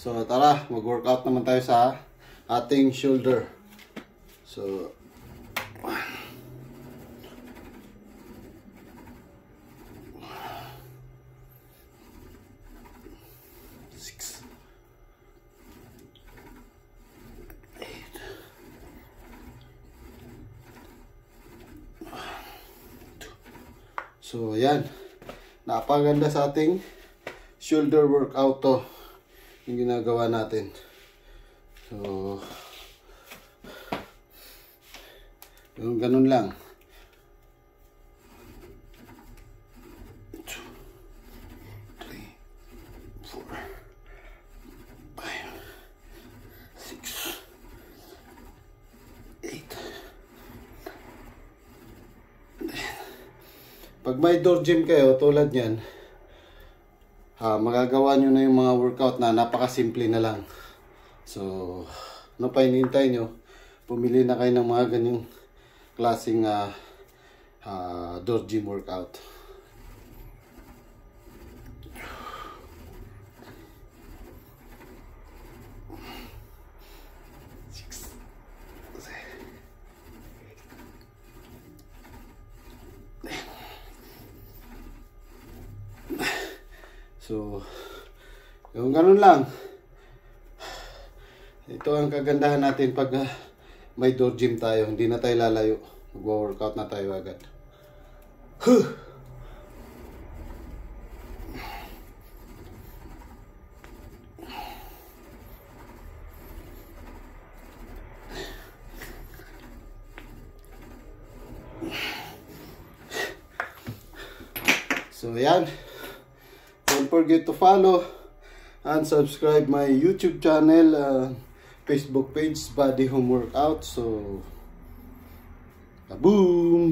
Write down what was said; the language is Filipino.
So tara, mag-workout naman tayo sa ating shoulder. So 6, 8, 2. So yan, napaganda sa ating shoulder workout to yung ginagawa natin. So yung ganun lang. 2, 3, 4, 5, 6, 8. Pag may door gym kayo tulad yan, magagawa nyo na yung mga workout na napakasimple na lang. So, ano pa hinihintay nyo? Pumili na kayo ng mga ganyang klaseng door gym workout. So, yung ganun lang. Ito ang kagandahan natin pag may door gym tayo. Hindi na tayo lalayo. Mag-workout na tayo agad. So, yan. Don't forget to follow and subscribe my YouTube channel, Facebook page, Body Home Workout. So, kaboom!